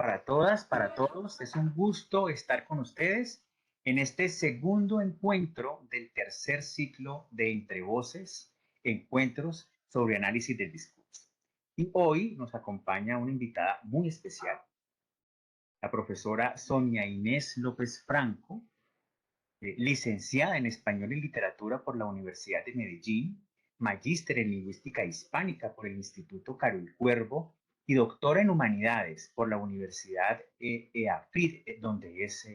para todas, para todos. Es un gusto estar con ustedes en este segundo encuentro del tercer ciclo de Entre Voces, encuentros sobre análisis del discurso. Y hoy nos acompaña una invitada muy especial, la profesora Sonia Inés López Franco, licenciada en Español y Literatura por la Universidad de Medellín, magíster en Lingüística Hispánica por el Instituto Carol Cuervo y doctora en Humanidades por la Universidad EAFID, donde es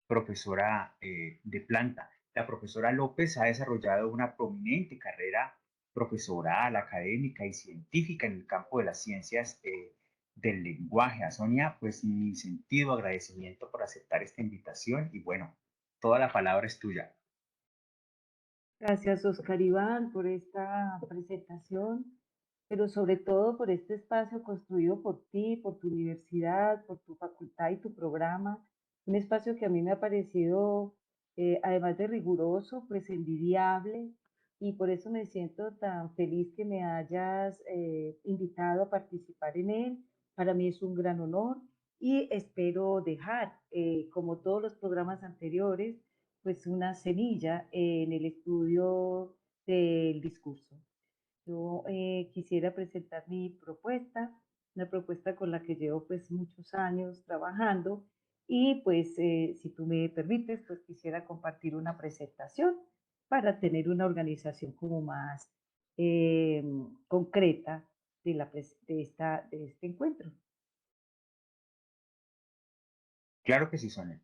profesora de planta. La profesora López ha desarrollado una prominente carrera profesoral, académica y científica en el campo de las ciencias del lenguaje. A Sonia, pues mi sentido agradecimiento por aceptar esta invitación y bueno, toda la palabra es tuya. Gracias, Oscar Iván, por esta presentación, pero sobre todo por este espacio construido por ti, por tu universidad, por tu facultad y tu programa. Un espacio que a mí me ha parecido, además de riguroso, pues envidiable, y por eso me siento tan feliz que me hayas invitado a participar en él. Para mí es un gran honor y espero dejar, como todos los programas anteriores, pues una semilla en el estudio del discurso. Yo quisiera presentar mi propuesta, una propuesta con la que llevo pues muchos años trabajando y pues si tú me permites pues quisiera compartir una presentación para tener una organización como más eh, concreta de este encuentro. Claro que sí, Sonia.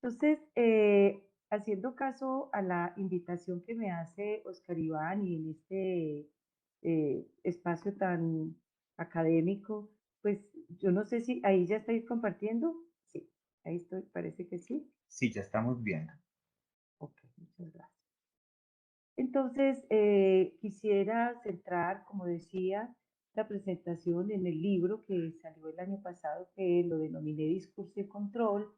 Entonces, haciendo caso a la invitación que me hace Oscar Iván y en este espacio tan académico, pues yo no sé si ahí ya estáis compartiendo. Sí, ahí estoy, parece que sí. Sí, ya estamos viendo. Ok, muchas gracias. Entonces, quisiera centrar, como decía, la presentación en el libro que salió el año pasado, que lo denominé Discurso y Control,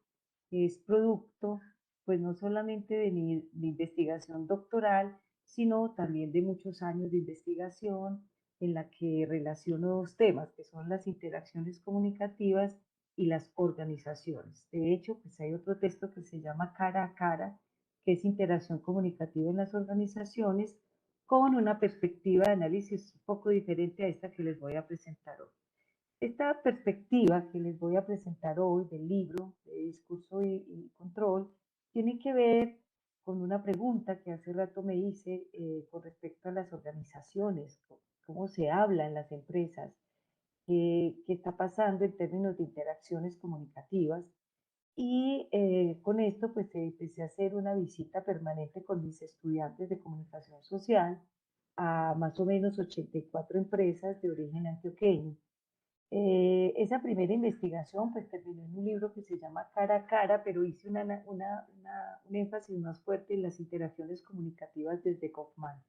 que es producto, pues no solamente de mi investigación doctoral, sino también de muchos años de investigación en la que relaciono dos temas, que son las interacciones comunicativas y las organizaciones. De hecho, pues hay otro texto que se llama Cara a Cara, que es interacción comunicativa en las organizaciones, con una perspectiva de análisis un poco diferente a esta que les voy a presentar hoy. Esta perspectiva que les voy a presentar hoy del libro de discurso y control tiene que ver con una pregunta que hace rato me hice con respecto a las organizaciones, cómo se habla en las empresas, qué está pasando en términos de interacciones comunicativas y con esto, pues empecé a hacer una visita permanente con mis estudiantes de comunicación social a más o menos 84 empresas de origen antioqueño. Esa primera investigación, pues terminó en un libro que se llama Cara a Cara, pero hice un énfasis más fuerte en las interacciones comunicativas desde Kaufman.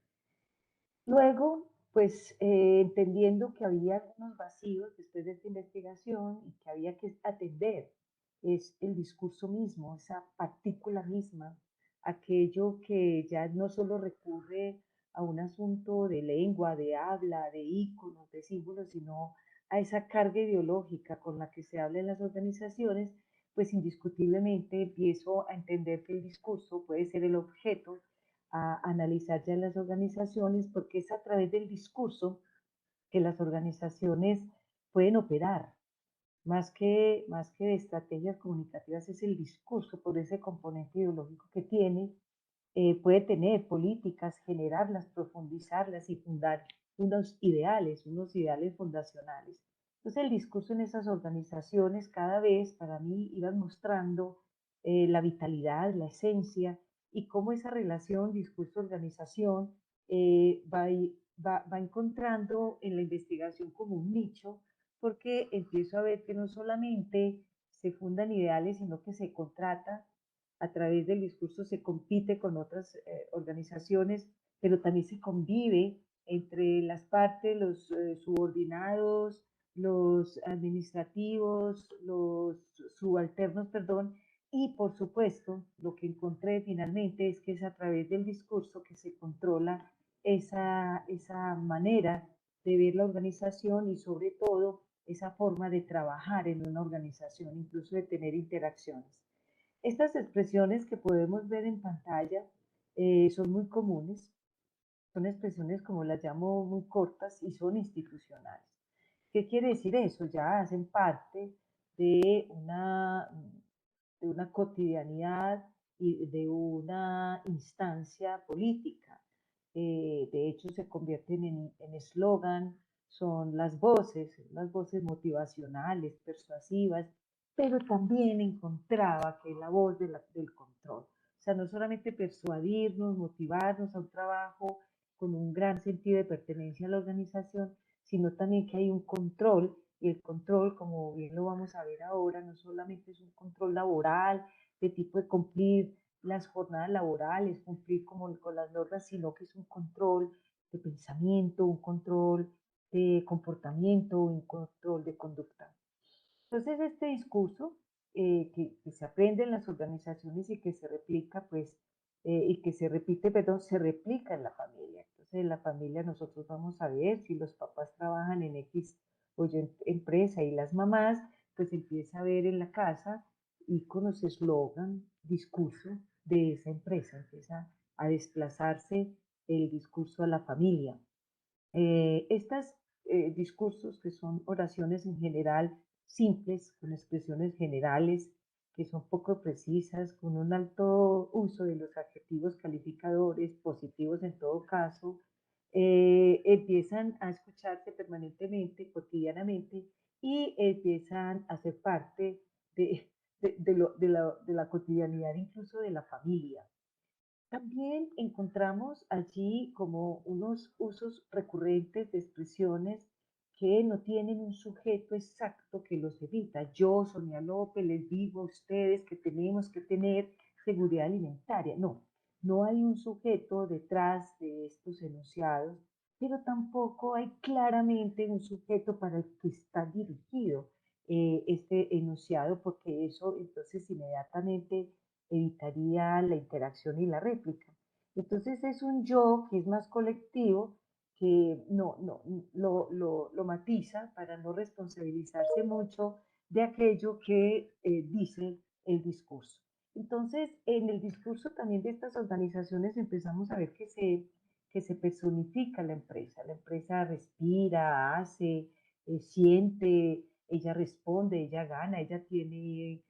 Luego, pues entendiendo que había algunos vacíos después de esta investigación y que había que atender, es el discurso mismo, esa partícula misma, aquello que ya no solo recurre a un asunto de lengua, de habla, de íconos, de símbolos, sino a esa carga ideológica con la que se habla en las organizaciones, pues indiscutiblemente empiezo a entender que el discurso puede ser el objeto a analizar ya en las organizaciones, porque es a través del discurso que las organizaciones pueden operar. Más que de estrategias comunicativas, es el discurso por ese componente ideológico que tiene, puede tener políticas, generarlas, profundizarlas y fundar unos ideales fundacionales. Entonces el discurso en esas organizaciones cada vez para mí iban mostrando la vitalidad, la esencia y cómo esa relación discurso-organización va encontrando en la investigación como un nicho, porque empiezo a ver que no solamente se fundan ideales, sino que se contrata a través del discurso, se compite con otras organizaciones, pero también se convive entre las partes, los subordinados, los administrativos, los subalternos, perdón, y por supuesto, lo que encontré finalmente es que es a través del discurso que se controla esa manera de ver la organización y sobre todo esa forma de trabajar en una organización, incluso de tener interacciones. Estas expresiones que podemos ver en pantalla son muy comunes, son expresiones, como las llamo, muy cortas y son institucionales. ¿Qué quiere decir eso? Ya hacen parte de una cotidianidad y de una instancia política. De hecho, se convierten en eslogan, son las voces motivacionales, persuasivas, pero también encontraba que la voz del control. O sea, no solamente persuadirnos, motivarnos a un trabajo con un gran sentido de pertenencia a la organización, sino también que hay un control, y el control, como bien lo vamos a ver ahora, no solamente es un control laboral, de tipo de cumplir las jornadas laborales, cumplir como con las normas, sino que es un control de pensamiento, un control de comportamiento, un control de conducta. Entonces, este discurso que se aprende en las organizaciones y que se replica, pues, y que se repite, perdón, se replica en la familia. Entonces, en la familia nosotros vamos a ver si los papás trabajan en X o Y empresa y las mamás, pues empieza a ver en la casa íconos, eslogan, discurso de esa empresa, empieza a desplazarse el discurso a la familia. Estos discursos, que son oraciones en general simples, con expresiones generales, que son poco precisas, con un alto uso de los adjetivos calificadores, positivos en todo caso, empiezan a escucharse permanentemente, cotidianamente, y empiezan a ser parte de la cotidianidad incluso de la familia. También encontramos allí como unos usos recurrentes de expresiones que no tienen un sujeto exacto que los evita. Yo, Sonia López, les digo a ustedes que tenemos que tener seguridad alimentaria. No, no hay un sujeto detrás de estos enunciados, pero tampoco hay claramente un sujeto para el que está dirigido este enunciado, porque eso entonces inmediatamente evitaría la interacción y la réplica. Entonces es un yo que es más colectivo, que lo matiza para no responsabilizarse mucho de aquello que dice el discurso. Entonces, en el discurso también de estas organizaciones empezamos a ver que se personifica la empresa. La empresa respira, hace, siente, ella responde, ella gana, ella tiene,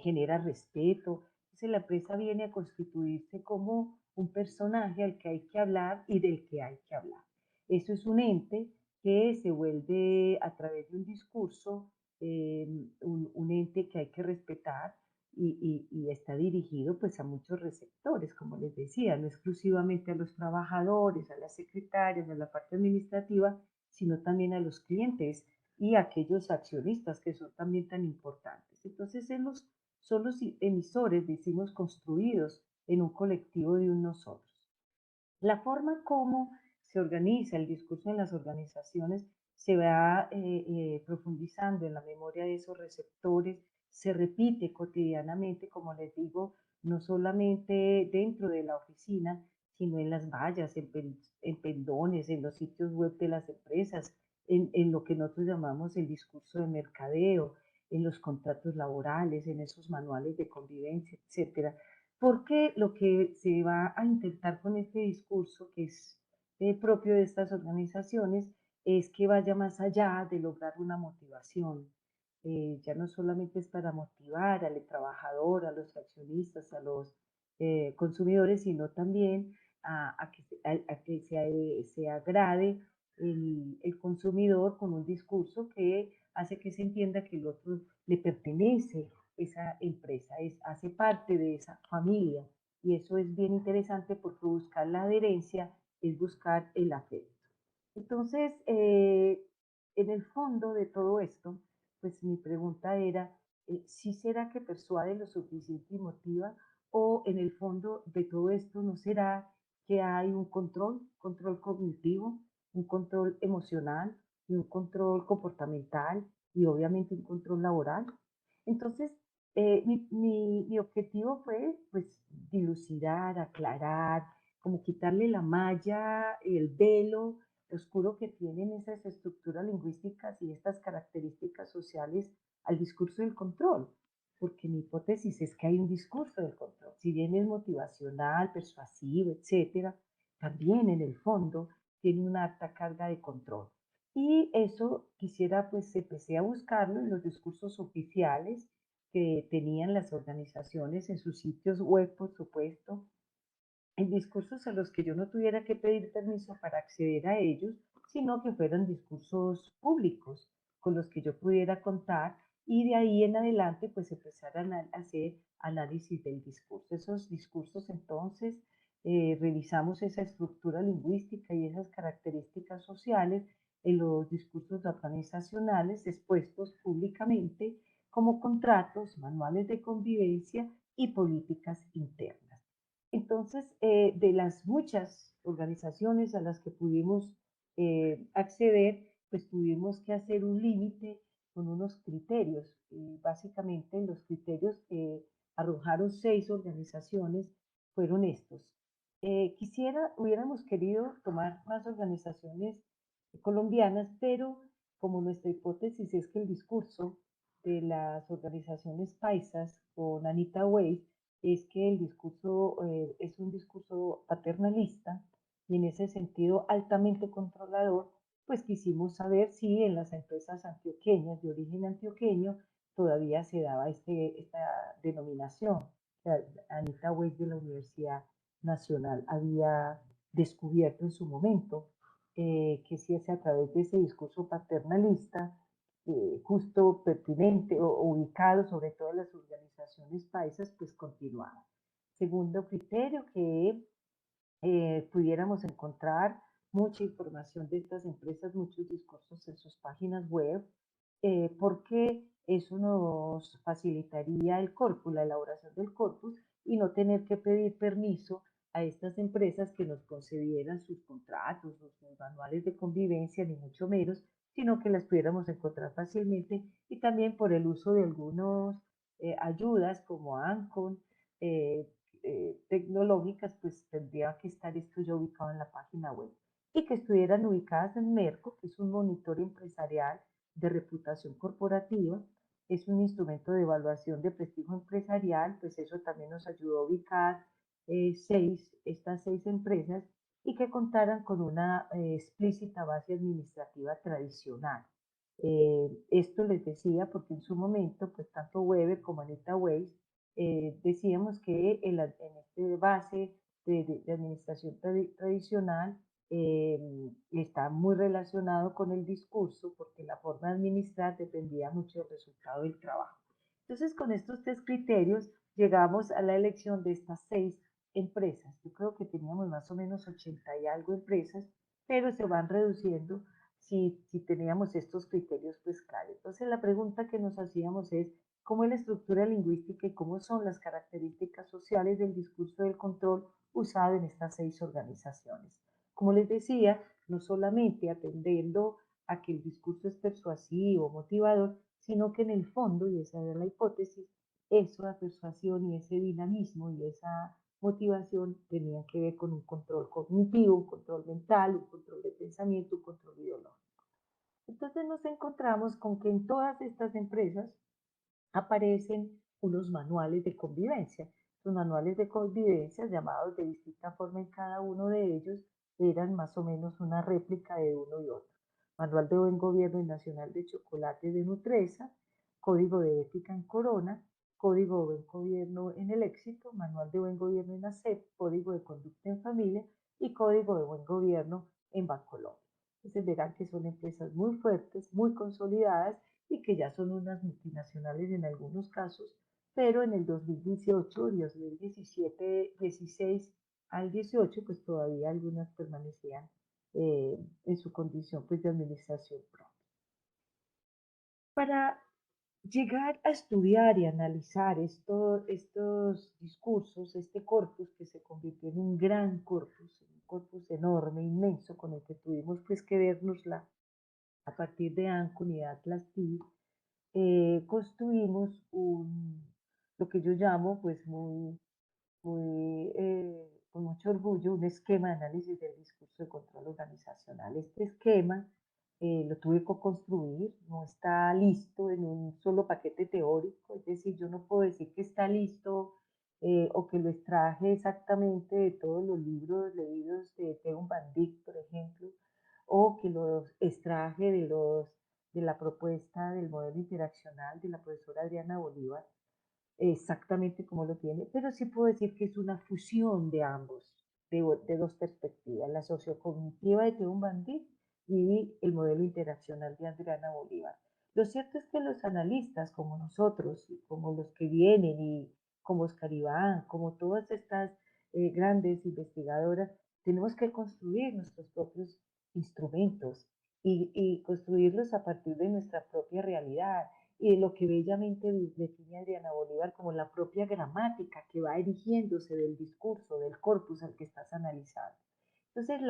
genera respeto. Entonces la empresa viene a constituirse como un personaje al que hay que hablar y del que hay que hablar. Eso es un ente que se vuelve a través de un discurso, un ente que hay que respetar y está dirigido pues a muchos receptores, como les decía, no exclusivamente a los trabajadores, a las secretarias, a la parte administrativa, sino también a los clientes y a aquellos accionistas que son también tan importantes. Entonces, son los emisores, decimos, construidos en un colectivo de un nosotros. La forma como se organiza el discurso en las organizaciones se va profundizando en la memoria de esos receptores, se repite cotidianamente, como les digo, no solamente dentro de la oficina, sino en las vallas, en pendones, en los sitios web de las empresas, en lo que nosotros llamamos el discurso de mercadeo, en los contratos laborales, en esos manuales de convivencia, etcétera. Porque lo que se va a intentar con este discurso, que es propio de estas organizaciones, es que vaya más allá de lograr una motivación. Ya no solamente es para motivar al trabajador, a los accionistas, a los consumidores, sino también a que se agrade el consumidor con un discurso que hace que se entienda que el otro le pertenece, esa empresa, hace parte de esa familia. Y eso es bien interesante porque buscar la adherencia es buscar el afecto. Entonces, en el fondo de todo esto, pues mi pregunta era, ¿sí será que persuade lo suficiente y motiva? ¿O en el fondo de todo esto no será que hay un control cognitivo, un control emocional y un control comportamental y obviamente un control laboral? Entonces, mi objetivo fue pues dilucidar, aclarar, como quitarle la malla, el velo oscuro que tienen esas estructuras lingüísticas y estas características sociales al discurso del control, porque mi hipótesis es que hay un discurso del control, si bien es motivacional, persuasivo, etcétera, también en el fondo tiene una alta carga de control. Y eso quisiera, pues empecé a buscarlo en los discursos oficiales que tenían las organizaciones en sus sitios web, por supuesto, en discursos a los que yo no tuviera que pedir permiso para acceder a ellos, sino que fueran discursos públicos con los que yo pudiera contar y de ahí en adelante pues empezar a hacer análisis del discurso. Esos discursos entonces revisamos esa estructura lingüística y esas características sociales en los discursos organizacionales expuestos públicamente como contratos, manuales de convivencia y políticas internas. Entonces, de las muchas organizaciones a las que pudimos acceder, pues tuvimos que hacer un límite con unos criterios. Y básicamente los criterios que arrojaron 6 organizaciones fueron estos. Hubiéramos querido tomar más organizaciones colombianas, pero como nuestra hipótesis es que el discurso de las organizaciones paisas con Anita Weiss es que el discurso es un discurso paternalista y en ese sentido altamente controlador, pues quisimos saber si en las empresas antioqueñas de origen antioqueño todavía se daba esta denominación. Anita Weiss de la Universidad Nacional había descubierto en su momento que si es a través de ese discurso paternalista, justo pertinente o ubicado sobre todo en las organizaciones paisas, pues continuaba. Segundo criterio, que pudiéramos encontrar mucha información de estas empresas, muchos discursos en sus páginas web, porque eso nos facilitaría el corpus, la elaboración del corpus, y no tener que pedir permiso a estas empresas que nos concedieran sus contratos, sus manuales de convivencia, ni mucho menos, sino que las pudiéramos encontrar fácilmente y también por el uso de algunas ayudas como ANCON, eh, tecnológicas, pues tendría que estar esto ya ubicado en la página web y que estuvieran ubicadas en Merco, que es un monitor empresarial de reputación corporativa, es un instrumento de evaluación de prestigio empresarial, pues eso también nos ayudó a ubicar estas 6 empresas y que contaran con una explícita base administrativa tradicional. Esto les decía porque en su momento, pues tanto Weber como Anita Weiss decíamos que en este base de administración tradicional está muy relacionado con el discurso porque la forma de administrar dependía mucho del resultado del trabajo. Entonces, con estos 3 criterios llegamos a la elección de estas 6 empresas. Yo creo que teníamos más o menos 80 y algo empresas, pero se van reduciendo si teníamos estos criterios pues claros. Entonces, la pregunta que nos hacíamos es, cómo es la estructura lingüística y cómo son las características sociales del discurso del control usado en estas 6 organizaciones. Como les decía, no solamente atendiendo a que el discurso es persuasivo, motivador, sino que en el fondo, y esa era la hipótesis, esa persuasión y ese dinamismo y esa motivación tenían que ver con un control cognitivo, un control mental, un control de pensamiento, un control ideológico. Entonces nos encontramos con que en todas estas empresas aparecen unos manuales de convivencia. Los manuales de convivencia, llamados de distinta forma en cada uno de ellos, eran más o menos una réplica de uno y otro. Manual de Buen Gobierno Nacional de Chocolate de Nutresa, Código de Ética en Corona, Código de Buen Gobierno en El Éxito, Manual de Buen Gobierno en ACEP, Código de Conducta en Familia y Código de Buen Gobierno en Bancolombia. Entonces verán que son empresas muy fuertes, muy consolidadas y que ya son unas multinacionales en algunos casos, pero en el 2018 y 2017, 16 al 18, pues todavía algunas permanecían en su condición pues, de administración propia. Para llegar a estudiar y analizar estos discursos, este corpus que se convirtió en un gran corpus, un corpus enorme, inmenso, con el que tuvimos pues que vernosla a partir de Ancon y de Atlas TI, construimos lo que yo llamo pues muy con mucho orgullo un esquema de análisis del discurso de control organizacional. Este esquema lo tuve que construir, no está listo en un solo paquete teórico, es decir, yo no puedo decir que está listo o que lo extraje exactamente de todos los libros leídos de Teun Van Dijk, por ejemplo, o que los extraje de la propuesta del modelo interaccional de la profesora Adriana Bolívar, exactamente como lo tiene, pero sí puedo decir que es una fusión de ambos, de dos perspectivas, la sociocognitiva de Teun Van Dijk y el modelo interaccional de Adriana Bolívar. Lo cierto es que los analistas como nosotros, y como los que vienen, y como Oscar Iván, como todas estas grandes investigadoras, tenemos que construir nuestros propios instrumentos y construirlos a partir de nuestra propia realidad y de lo que bellamente define Adriana Bolívar como la propia gramática que va erigiéndose del discurso, del corpus al que estás analizando. Entonces,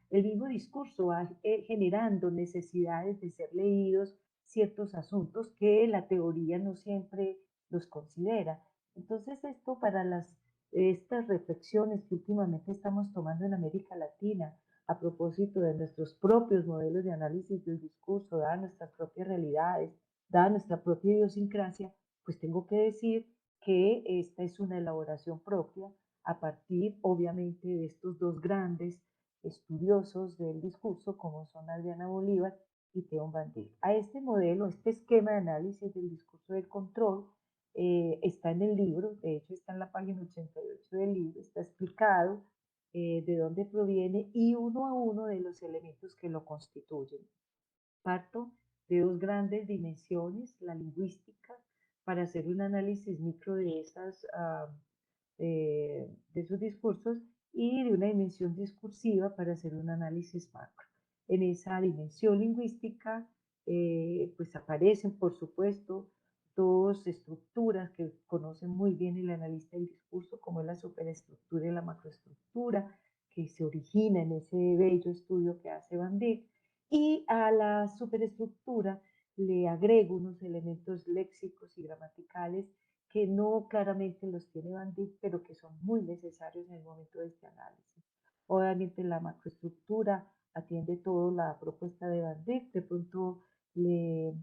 el mismo discurso va generando necesidades de ser leídos ciertos asuntos que la teoría no siempre los considera. Entonces, esto para estas reflexiones que últimamente estamos tomando en América Latina, a propósito de nuestros propios modelos de análisis del discurso, dadas nuestras propias realidades, dada nuestra propia idiosincrasia, pues tengo que decir que esta es una elaboración propia a partir, obviamente, de estos dos grandes estudiosos del discurso, como son Adriana Bolívar y Theon Van Dijk. A este modelo, este esquema de análisis del discurso del control, está en el libro, de hecho está en la página 88 del libro, está explicado de dónde proviene y uno a uno de los elementos que lo constituyen. Parto de dos grandes dimensiones, la lingüística, para hacer un análisis micro de sus discursos, y de una dimensión discursiva para hacer un análisis macro. En esa dimensión lingüística, pues aparecen, por supuesto, dos estructuras que conocen muy bien el analista del discurso, como es la superestructura y la macroestructura, que se origina en ese bello estudio que hace Van Dijk, y a la superestructura le agrego unos elementos léxicos y gramaticales que no claramente los tiene Van Dijk, pero que son muy necesarios en el momento de este análisis. Obviamente la macroestructura atiende toda la propuesta de Van Dijk, de pronto le,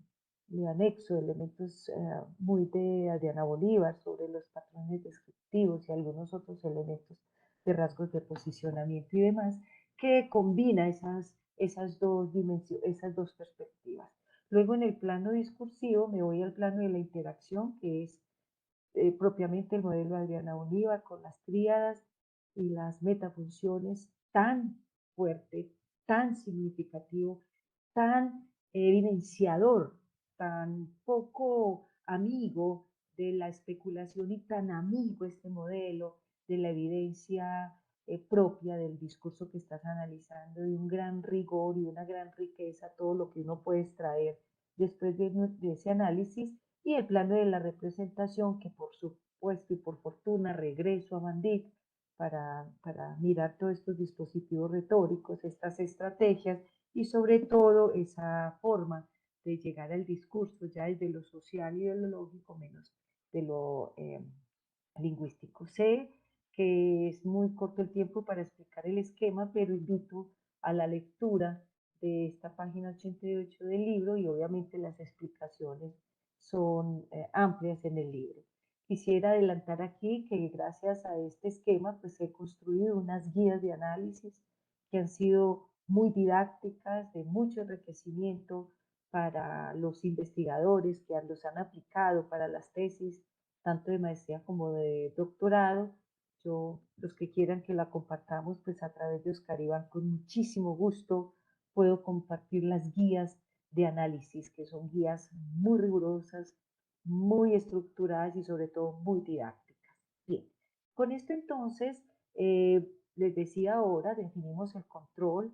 le anexo elementos muy de Adriana Bolívar sobre los patrones descriptivos y algunos otros elementos de rasgos de posicionamiento y demás, que combina esas dos dimensiones, esas dos perspectivas. Luego en el plano discursivo me voy al plano de la interacción, que es propiamente el modelo de Adriana Bolívar con las tríadas y las metafunciones tan fuerte, tan significativo, tan evidenciador, tan poco amigo de la especulación y tan amigo este modelo de la evidencia propia del discurso que estás analizando, de un gran rigor y una gran riqueza, todo lo que uno puede extraer después de ese análisis, y el plano de la representación, que por supuesto y por fortuna regreso a Van Dijk para mirar todos estos dispositivos retóricos, estas estrategias y sobre todo esa forma de llegar al discurso ya desde lo social y de lo lógico, menos de lo lingüístico. Sé que es muy corto el tiempo para explicar el esquema, pero invito a la lectura de esta página 88 del libro, y obviamente las explicaciones son amplias en el libro. Quisiera adelantar aquí que gracias a este esquema pues he construido unas guías de análisis que han sido muy didácticas, de mucho enriquecimiento para los investigadores que los han aplicado para las tesis, tanto de maestría como de doctorado. Yo, los que quieran que la compartamos, pues a través de Oscar Iván, con muchísimo gusto puedo compartir las guías de análisis, que son guías muy rigurosas, muy estructuradas y sobre todo muy didácticas. Bien, con esto entonces, les decía ahora, definimos el control,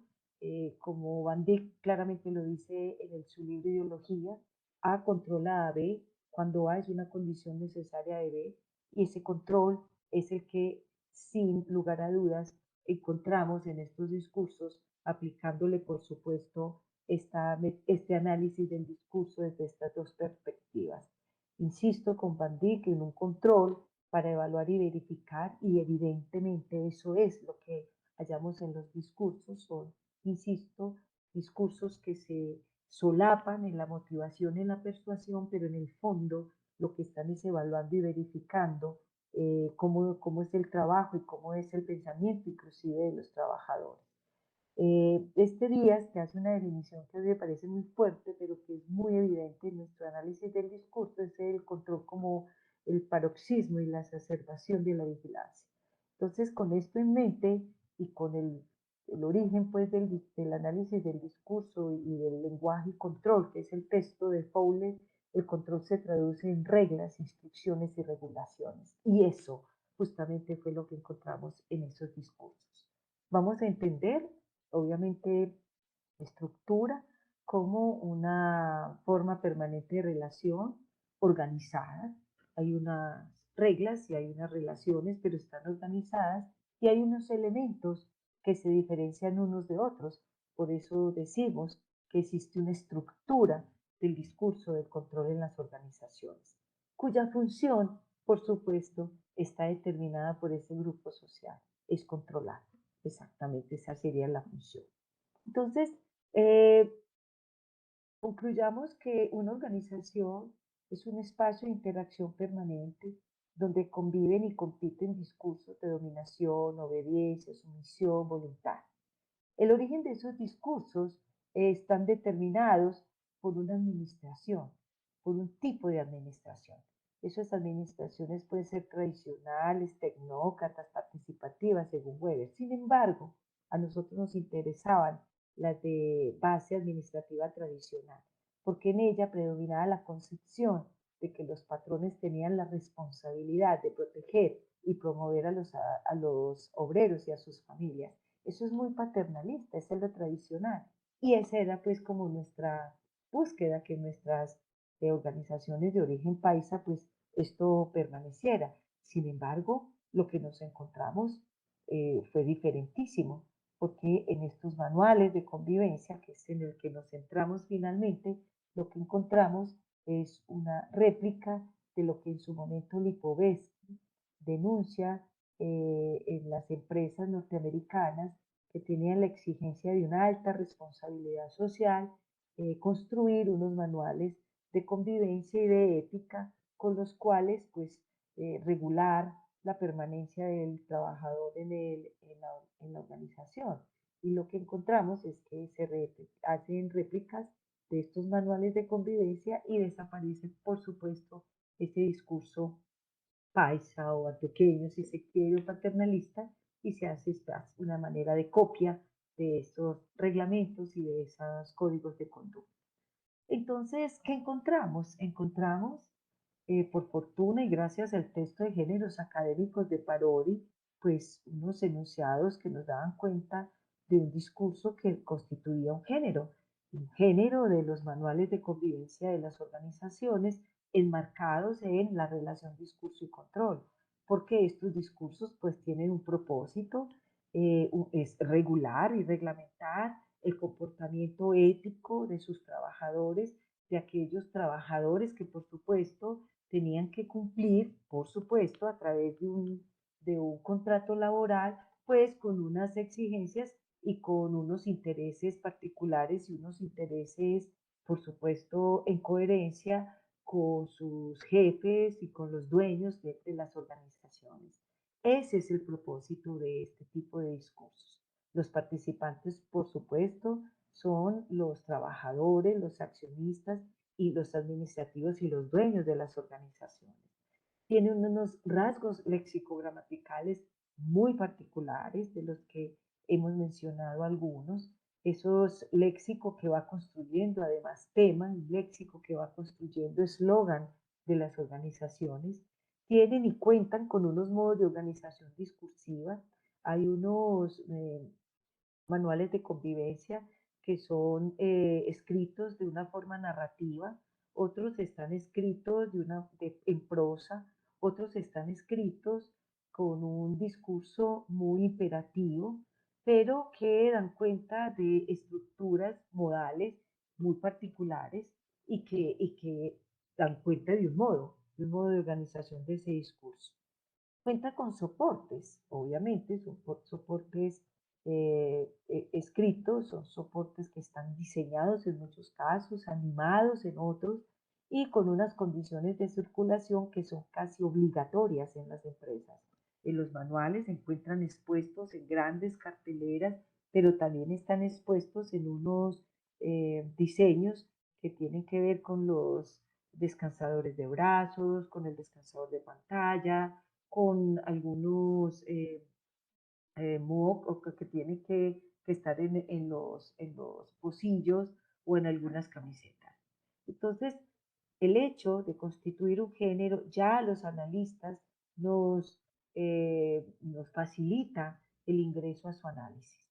como Van Dijk claramente lo dice en su libro Ideología: A controla a B, cuando A es una condición necesaria de B, y ese control es el que, sin lugar a dudas, encontramos en estos discursos, aplicándole, por supuesto, este análisis del discurso desde estas dos perspectivas. Insisto con Van Dijk en un control para evaluar y verificar, y evidentemente eso es lo que hallamos en los discursos, son, insisto, discursos que se solapan en la motivación, en la persuasión, pero en el fondo lo que están es evaluando y verificando cómo es el trabajo y cómo es el pensamiento inclusive de los trabajadores. Este Díaz que hace una definición que a mí me parece muy fuerte, pero que es muy evidente en nuestro análisis del discurso, es el control como el paroxismo y la exacerbación de la vigilancia. Entonces, con esto en mente y con el origen pues, del análisis del discurso y del lenguaje y control, que es el texto de Fowler, el control se traduce en reglas, instrucciones y regulaciones. Y eso justamente fue lo que encontramos en esos discursos. Vamos a entender obviamente estructura como una forma permanente de relación organizada. Hay unas reglas y hay unas relaciones, pero están organizadas y hay unos elementos que se diferencian unos de otros. Por eso decimos que existe una estructura del discurso del control en las organizaciones, cuya función, por supuesto, está determinada por ese grupo social, es controlar. Exactamente, esa sería la función. Entonces, eh, concluyamos que una organización es un espacio de interacción permanente donde conviven y compiten discursos de dominación, obediencia, sumisión, voluntad. El origen de esos discursos están determinados por una administración, por un tipo de administración. Esas administraciones pueden ser tradicionales, tecnócratas, participativas, según Weber. Sin embargo, a nosotros nos interesaban las de base administrativa tradicional, porque en ella predominaba la concepción de que los patrones tenían la responsabilidad de proteger y promover a los obreros y a sus familias. Eso es muy paternalista, eso es lo tradicional. Y esa era pues como nuestra búsqueda, que nuestras organizaciones de origen paisa pues esto permaneciera. Sin embargo, lo que nos encontramos fue diferentísimo, porque en estos manuales de convivencia, que es en el que nos centramos finalmente, lo que encontramos es una réplica de lo que en su momento Lipovetsky denuncia en las empresas norteamericanas que tenían la exigencia de una alta responsabilidad social, construir unos manuales de convivencia y de ética con los cuales pues regular la permanencia del trabajador en la organización. Y lo que encontramos es que hacen réplicas de estos manuales de convivencia y desaparece, por supuesto, ese discurso paisa o antioqueño, si se quiere, o paternalista, y se hace una manera de copia de esos reglamentos y de esos códigos de conducta. Entonces, ¿qué encontramos? Encontramos, por fortuna y gracias al texto de géneros académicos de Parodi, pues unos enunciados que nos daban cuenta de un discurso que constituía un género de los manuales de convivencia de las organizaciones enmarcados en la relación discurso y control, porque estos discursos pues tienen un propósito, es regular y reglamentar el comportamiento ético de sus trabajadores, de aquellos trabajadores que por supuesto tenían que cumplir, por supuesto, a través de un contrato laboral, pues con unas exigencias y con unos intereses particulares y unos intereses, por supuesto, en coherencia con sus jefes y con los dueños de las organizaciones. Ese es el propósito de este tipo de discursos. Los participantes, por supuesto, son los trabajadores, los accionistas y los administrativos y los dueños de las organizaciones. Tiene unos rasgos lexicogramaticales muy particulares, de los que hemos mencionado algunos. Esos léxico que va construyendo, además, tema, y léxico que va construyendo eslogan de las organizaciones. Tienen y cuentan con unos modos de organización discursiva. Hay unos manuales de convivencia que son escritos de una forma narrativa, otros están escritos en prosa, otros están escritos con un discurso muy imperativo, pero que dan cuenta de estructuras modales muy particulares y que dan cuenta de un modo de organización de ese discurso. Cuenta con soportes, obviamente, soportes escritos, son soportes que están diseñados en muchos casos, animados en otros, y con unas condiciones de circulación que son casi obligatorias en las empresas. En los manuales se encuentran expuestos en grandes carteleras, pero también están expuestos en unos diseños que tienen que ver con los descansadores de brazos, con el descansador de pantalla, con algunos MOOC o que tienen que estar en los pocillos o en algunas camisetas. Entonces, el hecho de constituir un género ya a los analistas nos facilita el ingreso a su análisis.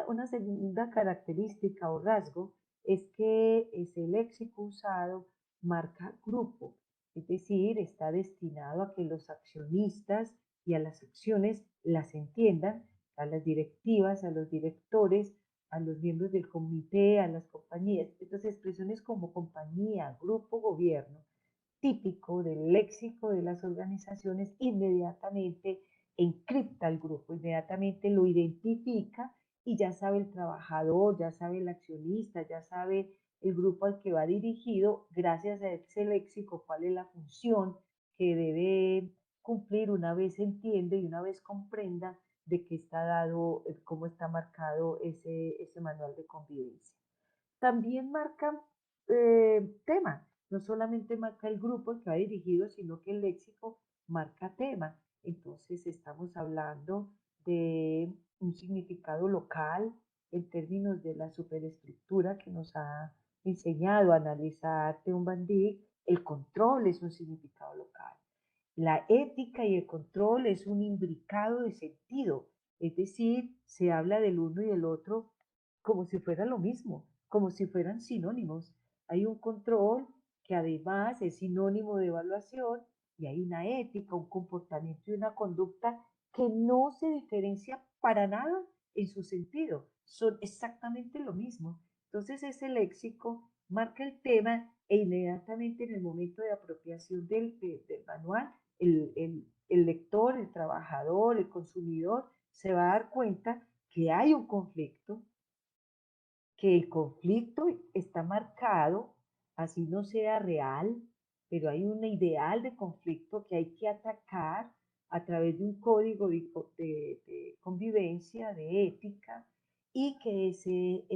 Una segunda característica o rasgo es que ese léxico usado marca grupo, es decir, está destinado a que los accionistas y a las acciones las entiendan, a las directivas, a los directores, a los miembros del comité, a las compañías. Estas expresiones como compañía, grupo, gobierno, típico del léxico de las organizaciones, inmediatamente encripta al grupo, inmediatamente lo identifica y ya sabe el trabajador, ya sabe el accionista, ya sabe el grupo al que va dirigido, gracias a ese léxico, cuál es la función que debe cumplir una vez entiende y una vez comprenda de qué está dado, cómo está marcado ese manual de convivencia. También marca tema, no solamente marca el grupo al que va dirigido, sino que el léxico marca tema. Entonces estamos hablando de un significado local en términos de la superestructura que nos ha enseñado a analizar Teun Van Dijk. El control es un significado local. La ética y el control es un imbricado de sentido, es decir, se habla del uno y del otro como si fuera lo mismo, como si fueran sinónimos. Hay un control que además es sinónimo de evaluación y hay una ética, un comportamiento y una conducta que no se diferencia para nada en su sentido, son exactamente lo mismo. Entonces ese léxico marca el tema e inmediatamente en el momento de apropiación del manual el lector, el trabajador, el consumidor se va a dar cuenta que hay un conflicto, que el conflicto está marcado, así no sea real, pero hay un ideal de conflicto que hay que atacar a través de un código de convivencia, de ética, y que ese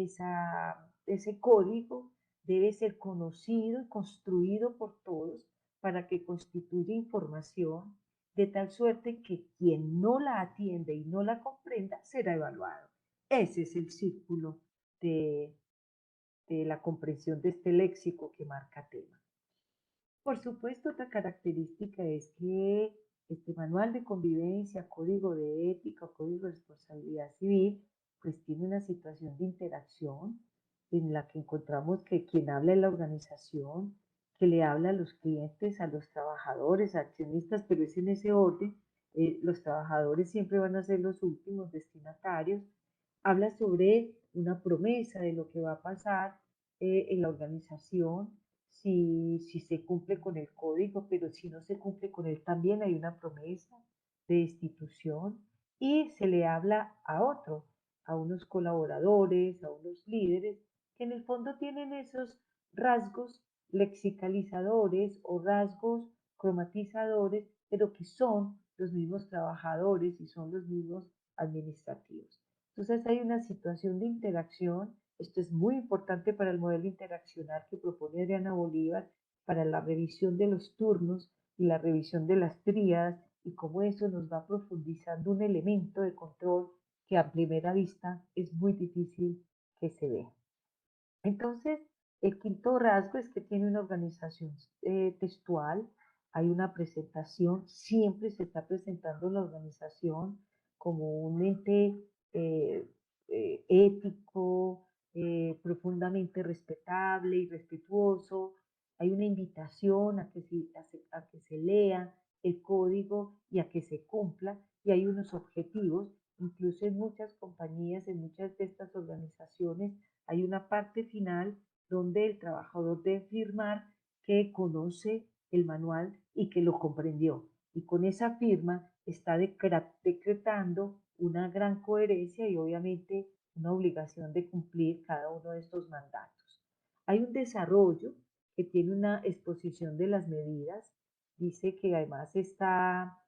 código debe ser conocido y construido por todos para que constituya información de tal suerte que quien no la atiende y no la comprenda será evaluado. Ese es el círculo de, de la comprensión de este léxico que marca tema. Por supuesto, otra característica es que este manual de convivencia, código de ética, código de responsabilidad civil, pues tiene una situación de interacción en la que encontramos que quien habla es la organización, que le habla a los clientes, a los trabajadores, a accionistas, pero es en ese orden. Los trabajadores siempre van a ser los últimos destinatarios. Habla sobre una promesa de lo que va a pasar en la organización, si se cumple con el código, pero si no se cumple con él, también hay una promesa de destitución y se le habla a otro, a unos colaboradores, a unos líderes, que en el fondo tienen esos rasgos lexicalizadores o rasgos cromatizadores, pero que son los mismos trabajadores y son los mismos administrativos. Entonces hay una situación de interacción. Esto es muy importante para el modelo interaccional que propone Adriana Bolívar para la revisión de los turnos y la revisión de las tríadas y cómo eso nos va profundizando un elemento de control que a primera vista es muy difícil que se vea. Entonces, el quinto rasgo es que tiene una organización textual, hay una presentación, siempre se está presentando la organización como un ente eh, ético, profundamente respetable y respetuoso. Hay una invitación a que se lea el código y a que se cumpla, y hay unos objetivos. Incluso en muchas compañías, en muchas de estas organizaciones, hay una parte final donde el trabajador debe firmar que conoce el manual y que lo comprendió. y con esa firma está decretando una gran coherencia y obviamente una obligación de cumplir cada uno de estos mandatos. Hay un desarrollo que tiene una exposición de las medidas, dice que además está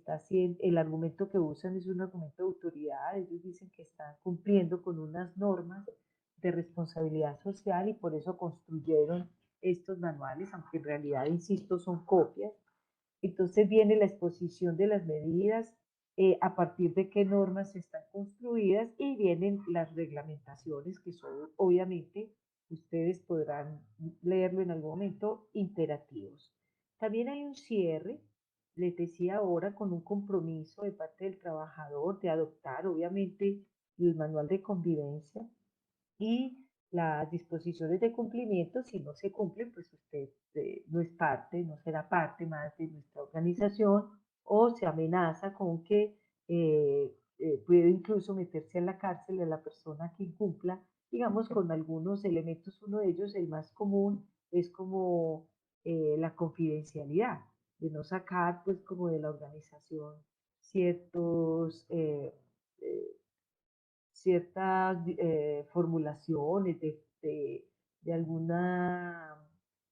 haciendo, el argumento que usan es un argumento de autoridad, ellos dicen que están cumpliendo con unas normas de responsabilidad social y por eso construyeron estos manuales, aunque en realidad, insisto, son copias. Entonces viene la exposición de las medidas, a partir de qué normas están construidas y vienen las reglamentaciones que son, obviamente, ustedes podrán leerlo en algún momento, imperativos. También hay un cierre, les decía ahora, con un compromiso de parte del trabajador de adoptar, obviamente, el manual de convivencia y las disposiciones de cumplimiento, si no se cumplen, pues usted no es parte, no será parte más de nuestra organización o se amenaza con que puede incluso meterse en la cárcel a la persona que incumpla, digamos, con algunos elementos. Uno de ellos, el más común, es como la confidencialidad, de no sacar pues como de la organización ciertos ciertas formulaciones de alguna,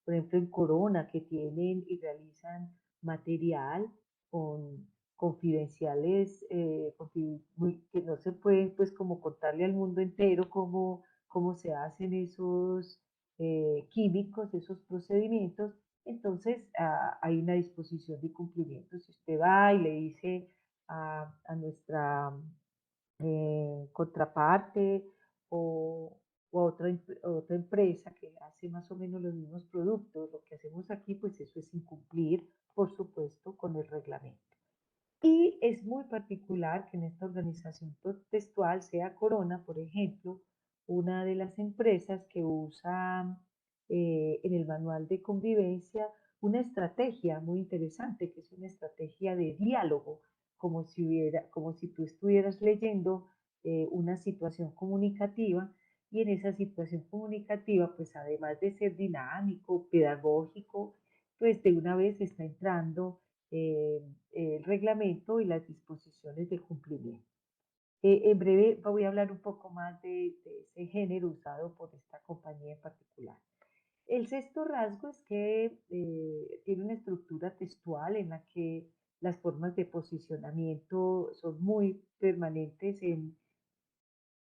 por ejemplo, en Corona, que tienen y realizan material con confidenciales, que no se pueden pues como contarle al mundo entero cómo se hacen esos químicos, esos procedimientos. Entonces hay una disposición de cumplimiento. Si usted va y le dice a nuestra contraparte o, otra empresa que hace más o menos los mismos productos, lo que hacemos aquí, pues eso es incumplir, por supuesto, con el reglamento. Y es muy particular que en esta organización textual sea Corona, por ejemplo, una de las empresas que usa en el manual de convivencia una estrategia muy interesante, que es una estrategia de diálogo, como si tú estuvieras leyendo una situación comunicativa y en esa situación comunicativa, pues además de ser dinámico, pedagógico, pues de una vez está entrando eh, el reglamento y las disposiciones de cumplimiento. En breve voy a hablar un poco más de ese género usado por esta compañía en particular. El sexto rasgo es que tiene una estructura textual en la que las formas de posicionamiento son muy permanentes en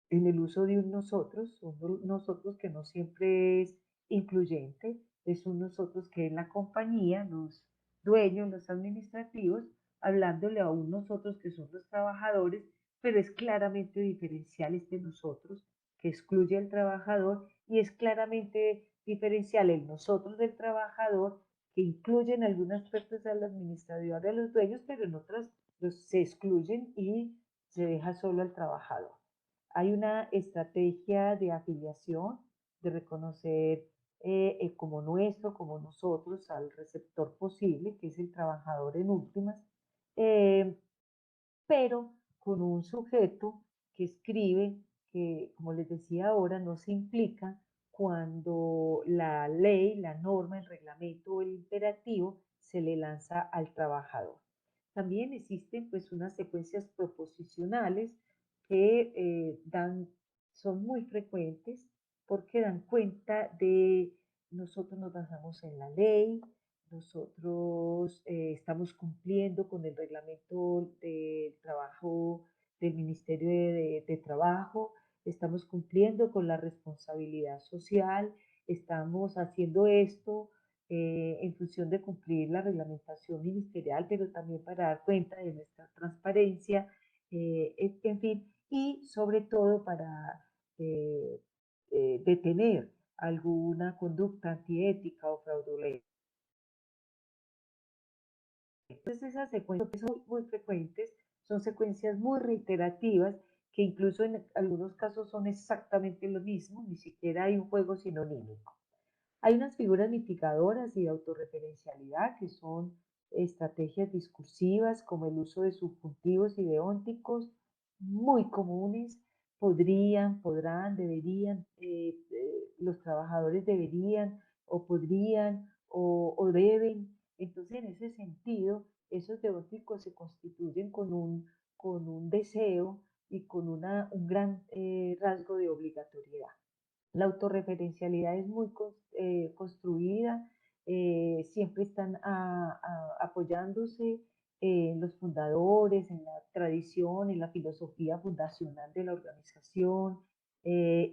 el uso de un nosotros que no siempre es incluyente, es un nosotros que es la compañía, los dueños, los administrativos, hablándole a un nosotros que son los trabajadores, pero es claramente diferencial este nosotros que excluye al trabajador y es claramente diferencial el nosotros del trabajador que incluye en algunos aspectos al administrador de los dueños, pero en otras se excluyen y se deja solo al trabajador. Hay una estrategia de afiliación, de reconocer como nuestro, como nosotros, al receptor posible, que es el trabajador en últimas, eh, pero con un sujeto que escribe, que como les decía ahora, no se implica cuando la ley, la norma, el reglamento o el imperativo se le lanza al trabajador. También existen pues unas secuencias proposicionales que son muy frecuentes porque dan cuenta de nosotros nos basamos en la ley, nosotros estamos cumpliendo con el reglamento del trabajo del Ministerio de Trabajo, estamos cumpliendo con la responsabilidad social, estamos haciendo esto en función de cumplir la reglamentación ministerial, pero también para dar cuenta de nuestra transparencia, en fin, y sobre todo para eh, detener alguna conducta antiética o fraudulenta. Entonces esas secuencias son muy frecuentes, son secuencias muy reiterativas que incluso en algunos casos son exactamente lo mismo, ni siquiera hay un juego sinonímico. Hay unas figuras mitigadoras y de autorreferencialidad que son estrategias discursivas como el uso de subjuntivos y deónticos muy comunes. Podrían, podrán, deberían, los trabajadores deberían o podrían o deben. Entonces, en ese sentido, esos deóticos se constituyen con un deseo y con un gran rasgo de obligatoriedad. La autorreferencialidad es muy construida, siempre están apoyándose en los fundadores, en la tradición, en la filosofía fundacional de la organización,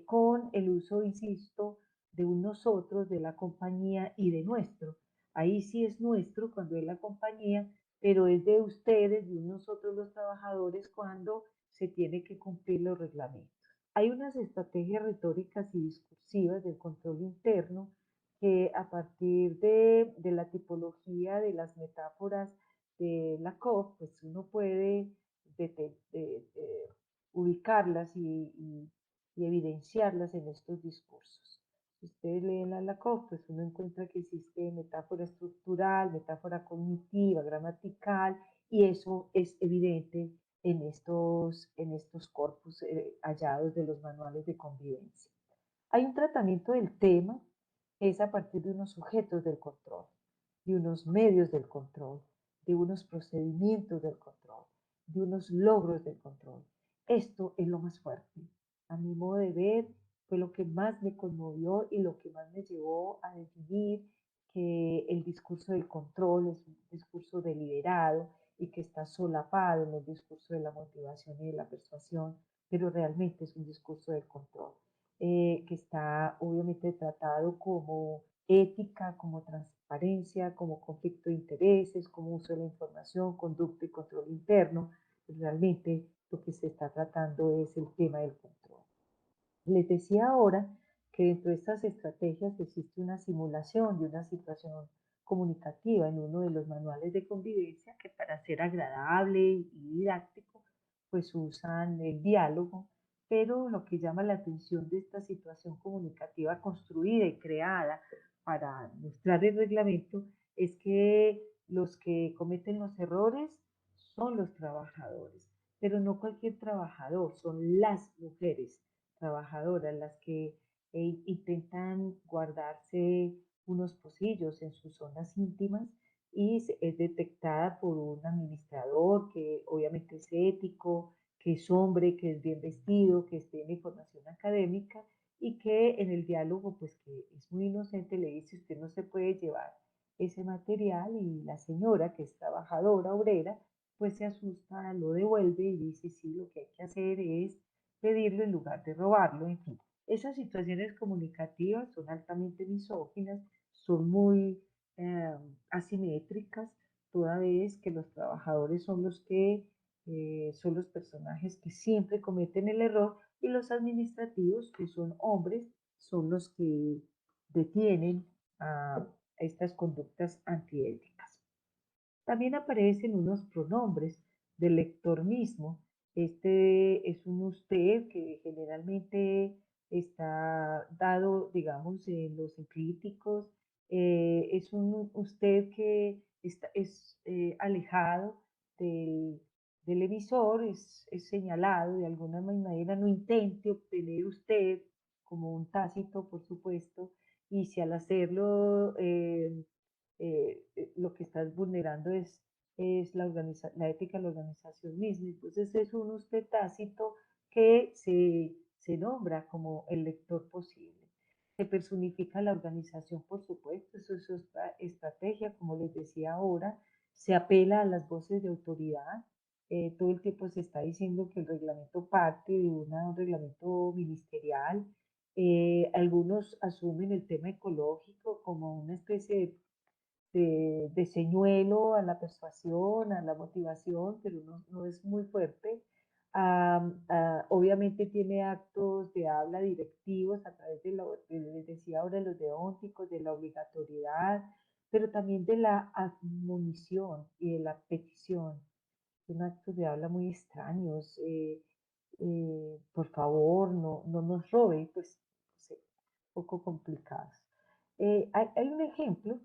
con el uso, insisto, de un nosotros, de la compañía y de nuestro. Ahí sí es nuestro cuando es la compañía, pero es de ustedes, de nosotros los trabajadores, cuando se tiene que cumplir los reglamentos. Hay unas estrategias retóricas y discursivas del control interno que a partir de la tipología de las metáforas de Lakoff, pues uno puede ubicarlas y evidenciarlas en estos discursos. Si ustedes leen a Lakoff, pues uno encuentra que existe metáfora estructural, metáfora cognitiva, gramatical, y eso es evidente en estos corpus hallados de los manuales de convivencia. Hay un tratamiento del tema que es a partir de unos sujetos del control, de unos medios del control, de unos procedimientos del control, de unos logros del control. Esto es lo más fuerte. A mi modo de ver, fue lo que más me conmovió y lo que más me llevó a definir que el discurso del control es un discurso deliberado y que está solapado en el discurso de la motivación y de la persuasión, pero realmente es un discurso del control, que está obviamente tratado como ética, como transparencia, como conflicto de intereses, como uso de la información, conducta y control interno. Realmente lo que se está tratando es el tema del control. Les decía ahora que dentro de estas estrategias existe una simulación de una situación comunicativa en uno de los manuales de convivencia que para ser agradable y didáctico, pues usan el diálogo, pero lo que llama la atención de esta situación comunicativa construida y creada para mostrar el reglamento es que los que cometen los errores son los trabajadores, pero no cualquier trabajador, son las mujeres trabajadoras las que intentan guardarse unos pocillos en sus zonas íntimas y es detectada por un administrador que obviamente es ético, que es hombre, que es bien vestido, que tiene formación académica y que en el diálogo, pues que es muy inocente, le dice usted no se puede llevar ese material y la señora, que es trabajadora, obrera, pues se asusta, lo devuelve y dice sí, lo que hay que hacer es pedirlo en lugar de robarlo, en fin. Esas situaciones comunicativas son altamente misóginas, son muy eh, asimétricas, toda vez que los trabajadores son los que son los personajes que siempre cometen el error y los administrativos, que son hombres, son los que detienen a estas conductas antiéticas. También aparecen unos pronombres del lector mismo. Este es un usted que generalmente está dado, digamos, en los enclíticos. Es un usted que es alejado del, del emisor, es señalado de alguna manera, no intente obtener usted como un tácito, por supuesto, y si al hacerlo lo que estás vulnerando es la ética de la organización misma. Entonces es un usted tácito que se nombra como el lector posible. Se personifica la organización, por supuesto, eso es otra estrategia, como les decía ahora, se apela a las voces de autoridad. Todo el tiempo se está diciendo que el reglamento parte de un reglamento ministerial. Algunos asumen el tema ecológico como una especie de señuelo a la persuasión, a la motivación, pero no es muy fuerte. Obviamente tiene actos de habla directivos a través les decía ahora, los deónticos, de la obligatoriedad, pero también de la admonición y de la petición. Son actos de habla muy extraños. Por favor, no nos robe, pues, no sé, un poco complicados. Hay un ejemplo,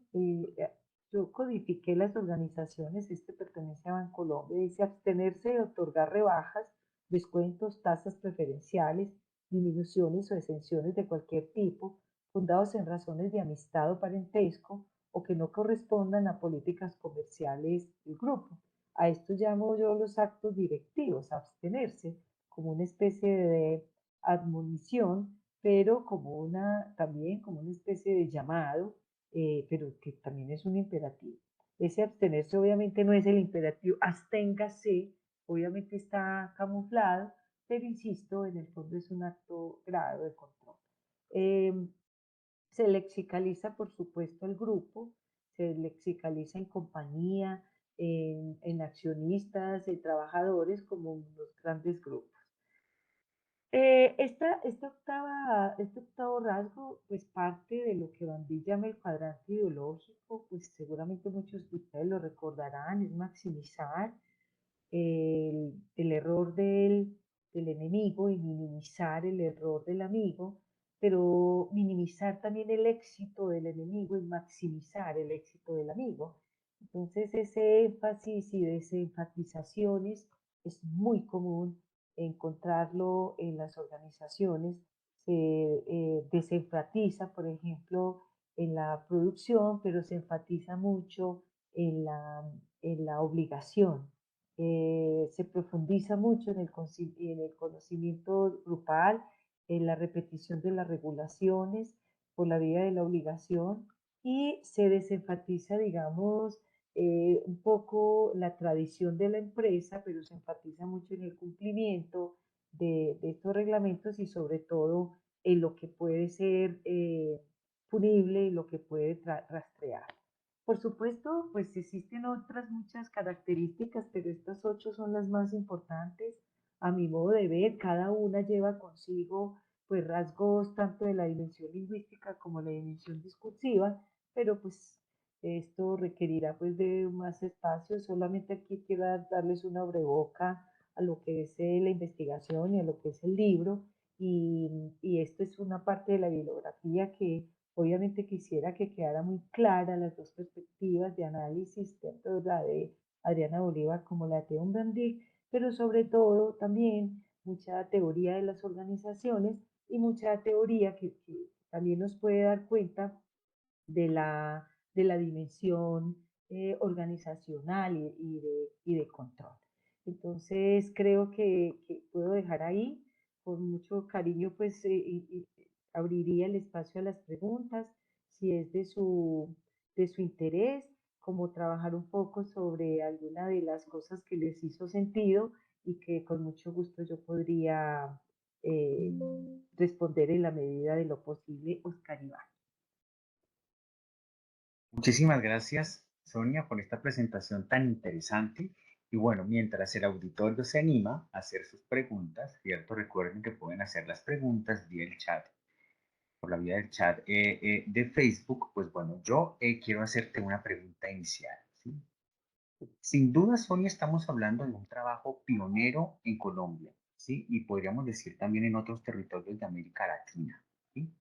yo codifiqué las organizaciones, este pertenece a Bancolombia, dice abstenerse de otorgar rebajas, descuentos, tasas preferenciales, disminuciones o exenciones de cualquier tipo, fundados en razones de amistad o parentesco, o que no correspondan a políticas comerciales del grupo. A esto llamo yo los actos directivos, abstenerse, como una especie de admonición, pero como también como una especie de llamado, pero que también es un imperativo. Ese abstenerse obviamente no es el imperativo, absténgase, obviamente está camuflado, pero insisto, en el fondo es un acto grado de control. Em, Se lexicaliza, por supuesto, el grupo, se lexicaliza en compañía, en accionistas, en trabajadores, como unos grandes grupos. Este octavo rasgo, pues parte de lo que Van Dijk llama el cuadrante ideológico, pues seguramente muchos de ustedes lo recordarán, es maximizar el error del enemigo y minimizar el error del amigo, pero minimizar también el éxito del enemigo y maximizar el éxito del amigo. Entonces, ese énfasis y desenfatizaciones es muy común encontrarlo en las organizaciones. Se desenfatiza, por ejemplo, en la producción, pero se enfatiza mucho en la obligación. Se profundiza mucho en el conocimiento grupal, en la repetición de las regulaciones por la vía de la obligación y se desenfatiza, digamos, un poco la tradición de la empresa, pero se enfatiza mucho en el cumplimiento de estos reglamentos y sobre todo en lo que puede ser punible y lo que puede rastrear. Por supuesto, pues existen otras muchas características, pero estas 8 son las más importantes. A mi modo de ver, cada una lleva consigo pues rasgos tanto de la dimensión lingüística como la dimensión discursiva, pero pues esto requerirá pues de más espacio. Solamente aquí quiero darles una breboca a lo que es la investigación y a lo que es el libro. Y esto es una parte de la bibliografía que obviamente quisiera que quedara muy clara las dos perspectivas de análisis, tanto la de Adriana Bolívar como la de Theon Van Dijk, pero sobre todo también mucha teoría de las organizaciones y mucha teoría que también nos puede dar cuenta de la dimensión organizacional y de control. Entonces, creo que puedo dejar ahí, con mucho cariño, pues abriría el espacio a las preguntas, si es de su interés, como trabajar un poco sobre alguna de las cosas que les hizo sentido y que con mucho gusto yo podría eh, responder en la medida de lo posible, Oscar Iván. Muchísimas gracias, Sonia, por esta presentación tan interesante. Y bueno, mientras el auditorio se anima a hacer sus preguntas, ¿cierto? Recuerden que pueden hacer las preguntas vía el chat, por la vía del chat de Facebook. Pues bueno, yo quiero hacerte una pregunta inicial, ¿sí? Sin duda, Sonia, estamos hablando de un trabajo pionero en Colombia, ¿sí? Y podríamos decir también en otros territorios de América Latina, ¿sí?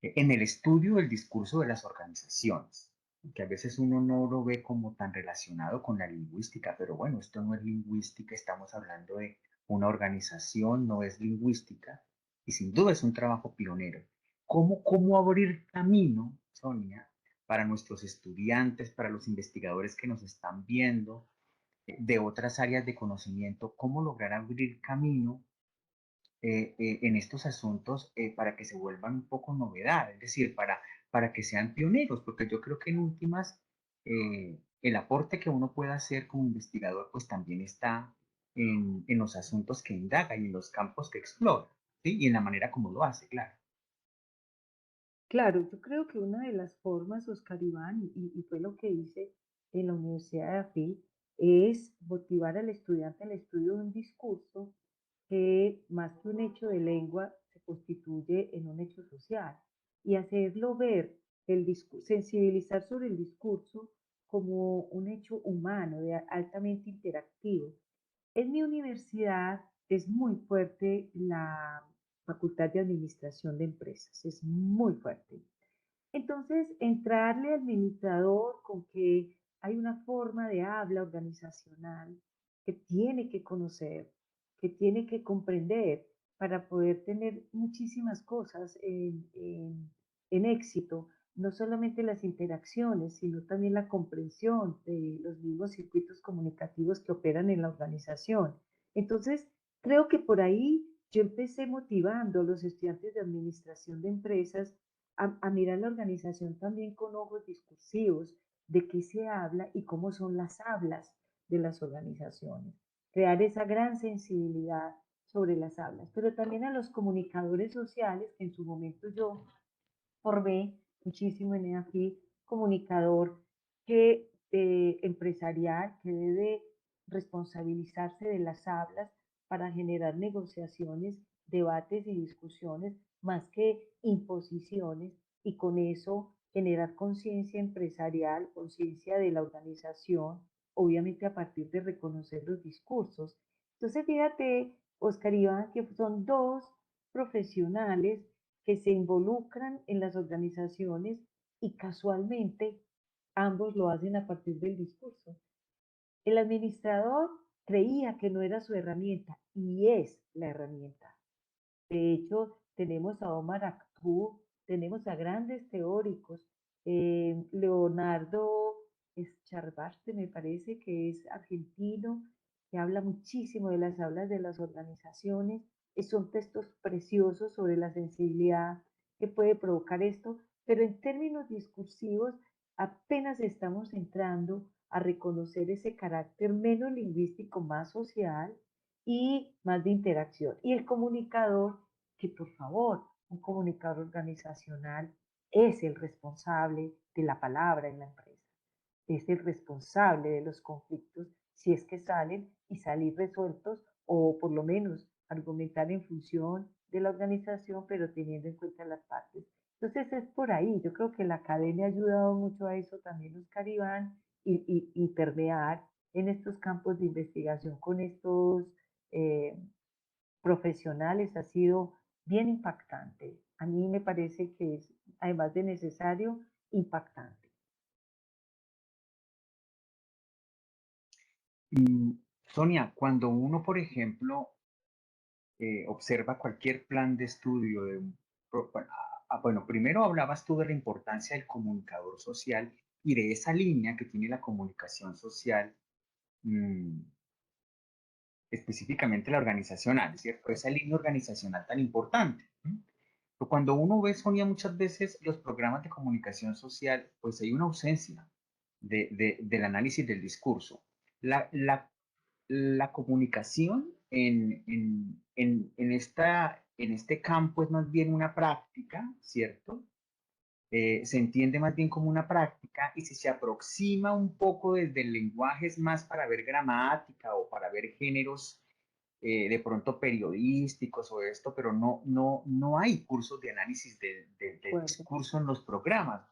En el estudio del discurso de las organizaciones, que a veces uno no lo ve como tan relacionado con la lingüística, pero bueno, esto no es lingüística, estamos hablando de una organización, no es lingüística, y sin duda es un trabajo pionero. ¿Cómo abrir camino, Sonia, para nuestros estudiantes, para los investigadores que nos están viendo de otras áreas de conocimiento, cómo lograr abrir camino en estos asuntos para que se vuelvan un poco novedad, es decir, para que sean pioneros, porque yo creo que en últimas el aporte que uno pueda hacer como investigador pues también está en los asuntos que indaga y en los campos que explora, ¿sí? Y en la manera como lo hace, claro. Claro, yo creo que una de las formas, Oscar Iván, y fue lo que hice en la Universidad de AFI, es motivar al estudiante al estudio de un discurso que más que un hecho de lengua se constituye en un hecho social y hacerlo ver, sensibilizar sobre el discurso como un hecho humano, altamente interactivo. En mi universidad es muy fuerte la Facultad de Administración de Empresas, es muy fuerte. Entonces, entrarle al administrador con que hay una forma de habla organizacional que tiene que conocer, que tiene que comprender para poder tener muchísimas cosas en éxito, no solamente las interacciones, sino también la comprensión de los mismos circuitos comunicativos que operan en la organización. Entonces, creo que por ahí yo empecé motivando a los estudiantes de administración de empresas a mirar la organización también con ojos discursivos, de qué se habla y cómo son las hablas de las organizaciones. Crear esa gran sensibilidad sobre las hablas, pero también a los comunicadores sociales, que en su momento yo formé muchísimo en EAFI, comunicador que, empresarial que debe responsabilizarse de las hablas para generar negociaciones, debates y discusiones más que imposiciones y con eso generar conciencia empresarial, conciencia de la organización, obviamente a partir de reconocer los discursos. Entonces, fíjate, Oscar Iván, que son dos profesionales que se involucran en las organizaciones y casualmente ambos lo hacen a partir del discurso. El administrador creía que no era su herramienta y es la herramienta. De hecho, tenemos a Omar Aktú, tenemos a grandes teóricos, Leonardo Scharbaste, me parece que es argentino, que habla muchísimo de las hablas de las organizaciones. Son textos preciosos sobre la sensibilidad que puede provocar esto, pero en términos discursivos apenas estamos entrando a reconocer ese carácter menos lingüístico, más social, y más de interacción. Y el comunicador, que por favor, un comunicador organizacional es el responsable de la palabra en la empresa, es el responsable de los conflictos si es que salen y salir resueltos o por lo menos argumentar en función de la organización, pero teniendo en cuenta las partes. Entonces es por ahí, yo creo que la academia ha ayudado mucho a eso también, Oscar Iván, y permear en estos campos de investigación con estos eh, profesionales ha sido bien impactante. A mí me parece que es, además de necesario, impactante. Y, Sonia, cuando uno, por ejemplo, observa cualquier plan de estudio de un, bueno, primero hablabas tú de la importancia del comunicador social y de esa línea que tiene la comunicación social, mm, específicamente la organizacional, ¿cierto? Esa línea organizacional tan importante. Pero cuando uno ve, Sonia, muchas veces los programas de comunicación social, pues hay una ausencia del análisis del discurso. La, la, la comunicación en este campo es más bien una práctica, ¿cierto? Se entiende más bien como una práctica y si se aproxima un poco desde el lenguaje es más para ver gramática o para ver géneros de pronto periodísticos o esto, pero no hay cursos de análisis del Acuerdo. discurso en los programas.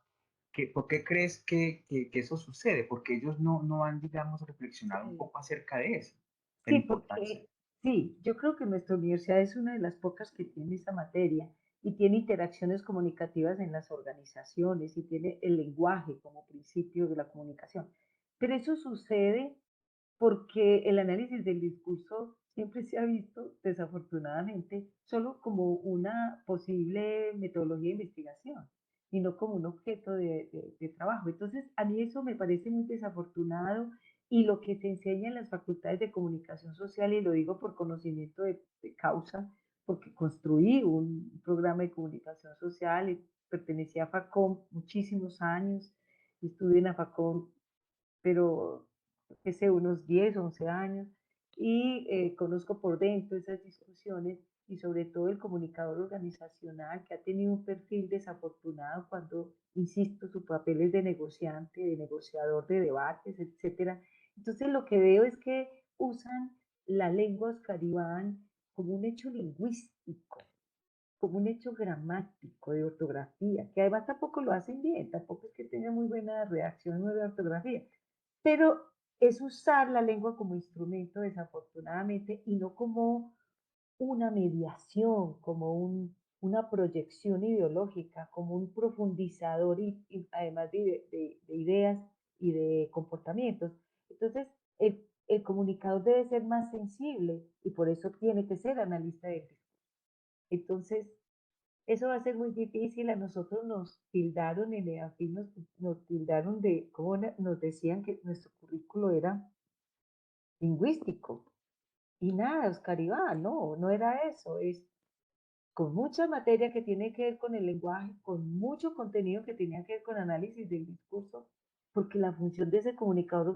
¿Por qué crees que eso sucede? Porque ellos no han, digamos, reflexionado un Sí. poco acerca de eso, de la Sí, importancia. porque sí, yo creo que nuestra universidad es una de las pocas que tiene esa materia y tiene interacciones comunicativas en las organizaciones y tiene el lenguaje como principio de la comunicación. Pero eso sucede porque el análisis del discurso siempre se ha visto, desafortunadamente, solo como una posible metodología de investigación y no como un objeto de trabajo. Entonces, a mí eso me parece muy desafortunado y lo que se enseña en las facultades de comunicación social, y lo digo por conocimiento de causa, porque construí un programa de comunicación social y pertenecía a FACOM muchísimos años, estuve en la FACOM pero que sé, unos 10, 11 años, y conozco por dentro esas discusiones y sobre todo el comunicador organizacional que ha tenido un perfil desafortunado cuando, insisto, su papel es de negociante, de negociador de debates, etcétera. Entonces lo que veo es que usan la lengua oscaribán como un hecho lingüístico, como un hecho gramático de ortografía, que además tampoco lo hacen bien, tampoco es que tengan muy buena redacción, muy buena ortografía, pero es usar la lengua como instrumento desafortunadamente y no como una mediación, como una proyección ideológica, como un profundizador y además de ideas y de comportamientos. Entonces, el comunicador debe ser más sensible y por eso tiene que ser analista de discurso. Entonces, Eso va a ser muy difícil. A nosotros nos tildaron en EAFI, nos tildaron de, ¿cómo nos decían que nuestro currículo era lingüístico? Y nada, Oscar Iván, no, no era eso. Es con mucha materia que tiene que ver con el lenguaje, con mucho contenido que tenía que ver con análisis del discurso, porque la función de ese comunicador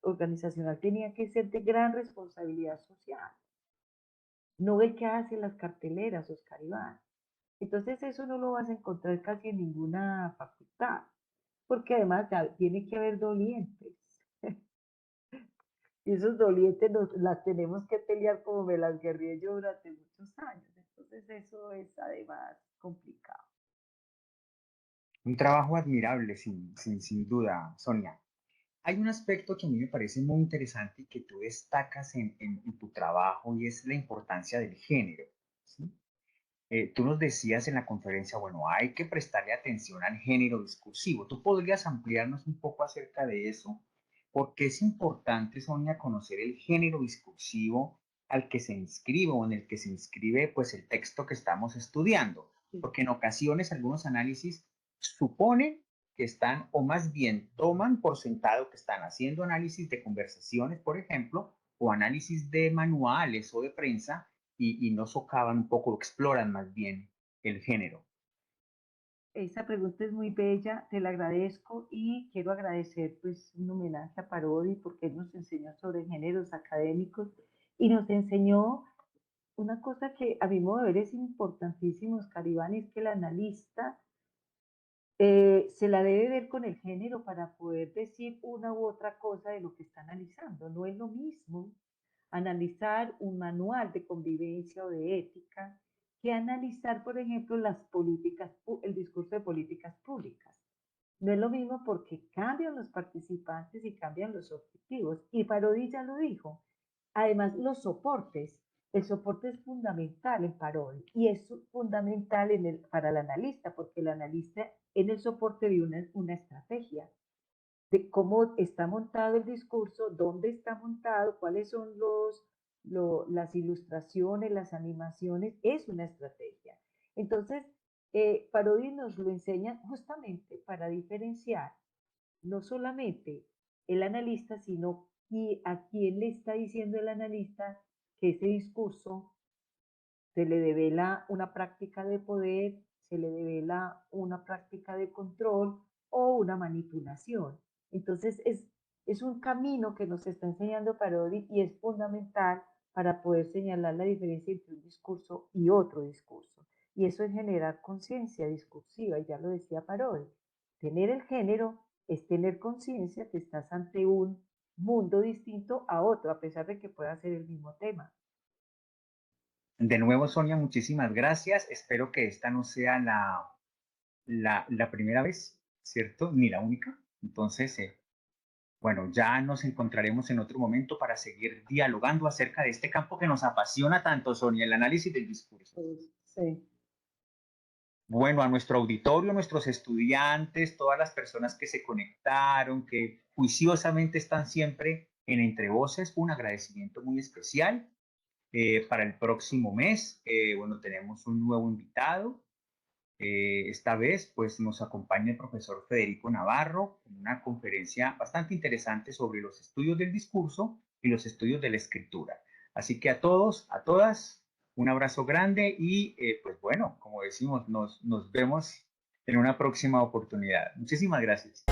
organizacional tenía que ser de gran responsabilidad social. No ve qué hacen las carteleras, Oscar Iván. Entonces eso no lo vas a encontrar casi en ninguna facultad, porque además ya tiene que haber dolientes. Y esos dolientes las tenemos que pelear como me las guerré yo durante muchos años. Entonces eso es además complicado. Un trabajo admirable, sin duda, Sonia. Hay un aspecto que a mí me parece muy interesante y que tú destacas en tu trabajo y es la importancia del género. ¿Sí? Tú nos decías en la conferencia, bueno, hay que prestarle atención al género discursivo. ¿Tú podrías ampliarnos un poco acerca de eso? Porque es importante, Sonia, conocer el género discursivo al que se inscribe o en el que se inscribe pues el texto que estamos estudiando. Sí. Porque en ocasiones algunos análisis suponen que están o más bien toman por sentado que están haciendo análisis de conversaciones, por ejemplo, o análisis de manuales o de prensa y no socavan un poco, exploran más bien el género. Esa pregunta es muy bella, te la agradezco y quiero agradecer pues un homenaje a Parodi porque él nos enseñó sobre géneros académicos y nos enseñó una cosa que a mi modo de ver es importantísimo, Oscar Iván, es que el analista se la debe ver con el género para poder decir una u otra cosa de lo que está analizando. No es lo mismo analizar un manual de convivencia o de ética que analizar, por ejemplo, las políticas, el discurso de políticas públicas. No es lo mismo porque cambian los participantes y cambian los objetivos. Y Parodi ya lo dijo. Además, los soportes. El soporte es fundamental en Parodi y es fundamental para el analista, porque el analista en el soporte de una estrategia de cómo está montado el discurso, dónde está montado, cuáles son las ilustraciones, las animaciones, es una estrategia. Entonces, Parodi nos lo enseña justamente para diferenciar no solamente el analista, sino a quién le está diciendo el analista que ese discurso se le devela una práctica de poder, se le devela una práctica de control o una manipulación. Entonces es un camino que nos está enseñando Parodi y es fundamental para poder señalar la diferencia entre un discurso y otro discurso. Y eso es generar conciencia discursiva, y ya lo decía Parodi. Tener el género es tener conciencia que estás ante un mundo distinto a otro, a pesar de que pueda ser el mismo tema. De nuevo, Sonia, muchísimas gracias. Espero que esta no sea la primera vez, ¿cierto? Ni la única. Entonces, bueno, ya nos encontraremos en otro momento para seguir dialogando acerca de este campo que nos apasiona tanto, Sonia, el análisis del discurso. Sí. Bueno, a nuestro auditorio, nuestros estudiantes, todas las personas que se conectaron, que juiciosamente están siempre en Entre Voces, un agradecimiento muy especial. Para el próximo mes, bueno, tenemos un nuevo invitado. Esta vez, pues, nos acompaña el profesor Federico Navarro con una conferencia bastante interesante sobre los estudios del discurso y los estudios de la escritura. Así que a todos, a todas, un abrazo grande y, pues bueno, como decimos, nos vemos en una próxima oportunidad. Muchísimas gracias.